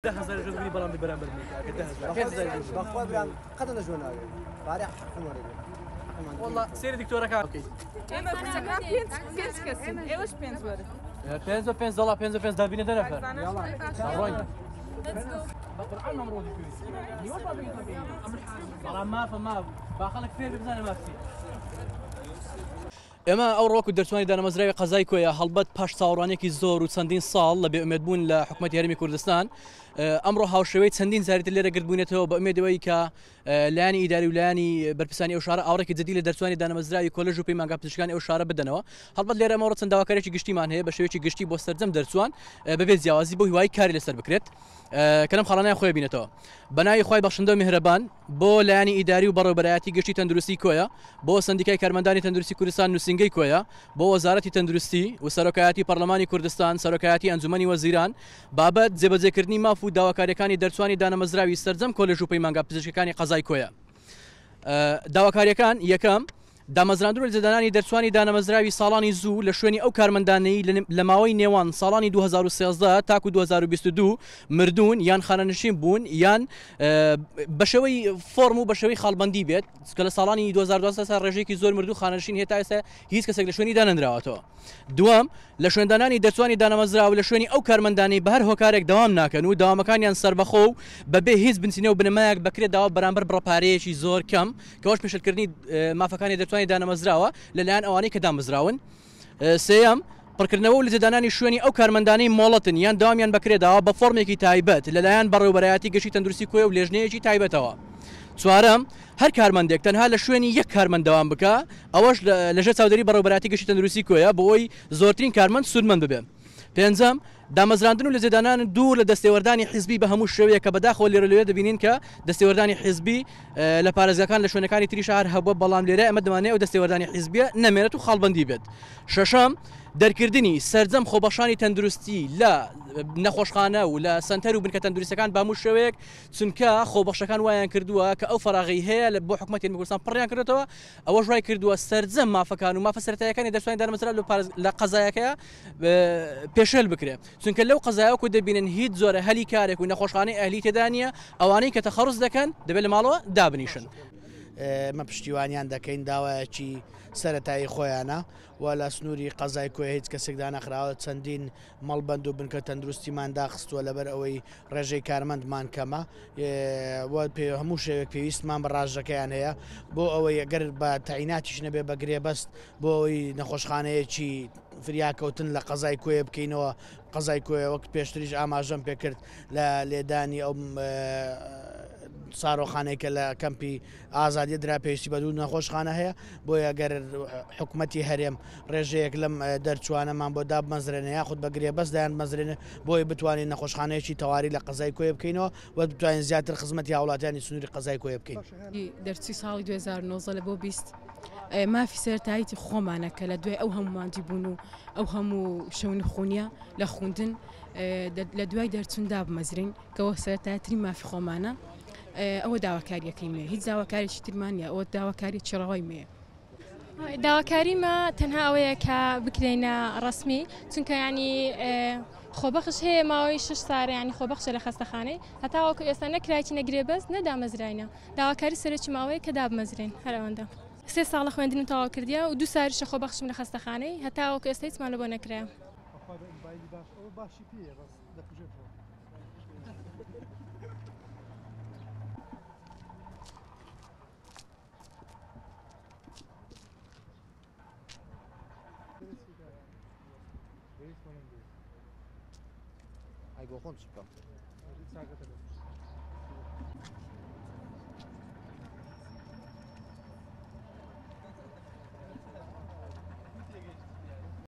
10,000 جوزبني برام برام برمي 10,000 بخوا برام قد نجونا بارح والله سير دكتوره كان اوكي انا بسكران بينت كسن ايش بينت ورد بينز دولار بينز دابين ده نفر يلا روين بقرا نمرود في نيوز ما بيجي ما باخلك فين بزانه ما في اما ئەو ڕۆک و دەرچوانی دانەمەزراوی قەزای کۆیە هەڵبەت پاش چاوەڕوانێکی زۆر و چەندین ساڵ لە بێئومێدبوون لە حکوومەتی هەرێمی کوردستان ئەمڕۆ هاوشێوەی چەندین جاریتر لێرە گرتبوونێتەوە بە ئومێدەوەی کە لایانی ئیداری و لایانی بەرپرسانی ئەو شارە ئاوڕێکی جدی لە دەرچوانی دانەمەزراوی کۆلێژ و پەیمانگا پزیشکانی ئەو شارە بدەنەوە هەڵبەت لێرە ئەمەوڕۆ چەند داواکاریی گشتیمان هەیە بە شێوەیەکی گشتی بۆ سەرجەم دەرچوان بەبێ جیاوازی بۆ هیوای کاری لەسەر بکرێت کەلەم خاڵانەیە خۆی بینێتەوە بەناوی خوای بەخشندە و میهرەبان بۆ لایانی ئیداری و بەڕێوەبەرایەتی گشتی تەندروستی کۆیە بۆ سندیکای کارمەندانی تەندروستی کوردستان نووسنگەی کۆیە بۆ وەزارەتی تەندروستی و سەرۆکایەتی پەرلەمانی کوردستان سەرۆکایەتی ئەنجومەنی وەزیران بابەت جێبەجێکردنی ماف و داواکاریەکانی دەرچوانی دانەمەزراوی سەرجەم کۆلێژ و پەیمانگا پزیشکەکانی قەزای کۆیە داواکاریەکان یەکەم دامەزراندن و لەدانانی دەرچوانی دانەمەزراوی ساڵانی زوو لە شوێنی ئەو کارمەندانەی لە ماوەی نێوان ساڵانی 2013 تاکو 2022 مردوون یان خانەنشین بوون یان بەشەوەی فۆرم و بەشەوەی خاڵبەندی بێت کە لە ساڵانی 2012 ڕێژەیەکی زۆر مردوو خانەنشین هێتا ئێستا هیچ کەسێک لە شوێنی دانەنراوەتەوە دووەم لە شوێندانانی دەرچوانی دانەمەزراوە لە شوێنی ئەو کارمەندانەی بە هەر هۆکارێک دەوام ناکەن و داوامەکانیان سەربەخۆ و بەبێ هیچ بنچینە و بنەمایەک بکرێت داوا بەرامبەر بڕەپارەیەکی زۆر کەم کەەوەش پێشکردنی مافەکانی دەرچوانی دانەمەزراوە لەلایەن ئەوانەی کە دامەزراون سێەم پڕکردنەوە و لەجێدانانی شوێنی ئەو کارمەندانەی مۆڵەتن یان داوامیان بکرێتەوە بە فۆرمێکی تایبەت لەلایەن بەڕێوەبەرایەتی گەشتی تەندروستی کۆیە و لێژنەیەکی تایبەتەوە چوارەم هەر کارمەندێک تەنها لە شوێنی یەک کارمەند دەوام بکە ئەوەش لەژێر چاودێری بەڕێوەبەرایەتی گەشتی تەندروستی کۆیە بۆ ئەوی زۆرترین کارمەند سودمەند ببێ پێنجەم دامەزراندن و لەجێدانان دوور لە دەستێوەردانی حیزبی بە هەموو شێوەیە کە بەداخەوە لێرە لێرە دەبینین کە دەستێوەردانی حیزبی لە پارێزگاکان لە شوێنەکانی تری شار هەبووە بەڵام لێرە ئەمە دەمانێت ئەو دەستێوەردانی حیزبیە نەمێنێت و خاڵبەندی بێت شەشەم دەرکردنی سەرجەم خۆبەخشانی تەندروستی لە نەخۆشخانە و لە سنتەر و بنکە تەندروستەکان بە هەموو شێوەیەک چونکە خۆبەخشەکان وایان کردووە کە ئەو فەراغی هەیە بۆ حکوومەتی کوردستان پڕیان کردێتەوە ئەوەش ڕای کردووە سەرجەم مافەکان و مافە سەرەتاییەکانی دەرچوانی دانەمەزراو لە قەزایەکەیە پێشێل بکرێت چونکە لەو قەزایەوە دەبینن هیچ زۆرە هەلی کارێک و نەخۆشخانەی ئەهلی تێدا نیە ئەوانەی کە تەخەڕوز دەکەن دەبێت لە ماڵەوە دابنیشن مە پشتیوانیان دەکەین داوایەکی سەرەتایی خۆیانە و لە سنووری قەزای کۆی هیچ کەسێک دانەخراوە چەندین مەڵبەند و بنکە تەندروستیمان داخستووە لەبەر ئەوەی ڕێژەی کارمەندمان کەمە هەموو شێوێک پێویستمان بە ڕاژەکەیان هەیە بۆ ئەوەی ئەگەر بە تاعیناتیش نەبێ بە گرێبەست بۆ ئەوەی نەخۆشخانەیەکی فریاکەوتن لە قەزای کۆیە بکەینەوە قەزای کۆیە وەک پێشتریش ئاماژەم پێکرد لە لێدانی ئەو ساڕۆخانێکە لە کەمپی ئازادی درا پێویستی بە دوو نەخۆشخانە هەیە بۆیە گەر حکوومەتی هەرێم ڕێژەیەک لەم دەرچوانەمان بۆ دابمەزرێنە یاخود بە گرێبەست دایان مەزرێنە بۆی بتوانین نەخۆشخانەیەکی تەواری لە قەزای کۆیە بکەینەوە و بتوانین زیاتر خزمەتی هاوڵاتیانی سنووری قەزای کۆیە بکەین دەرچی ساڵی 2009 لە بۆ 20 مافی سەرەتاییتی خۆمانە کە لە دوای ئەو هەمومانجی بوون و ئەو هەموو شەون خونیە لە خوندن لە دوای دەرچون دابمەزرین کەەوە سەرەتایەتری مافی خۆمانە ئەوە داواکاریەکەی مێ هیچ داواکارێکی ترمانە ئەوە داواکاری چڕەوەی مێ داواکاریمە تەنها ئەوەیە کە بکرێنە ڕسمی چونکە ینی خۆبەخش هەیە ماوەی 6 ساڵ ینی خۆبەخشە لە خەستەخانەی هەتاوەکو ئێستا نەکرایکی نەگرێ بەس نەدامەزراینە داواکاری سەرەکی ماوەیە کە دابمەزرێن هەرەوەندە 3 ساڵە خوێندن و تەواو کردیا و 2 ساریشە خۆبەخشم لە خەستەخانەی هەتاوەکو ئێستا هیچمان لە بۆ نەکرا Ai, go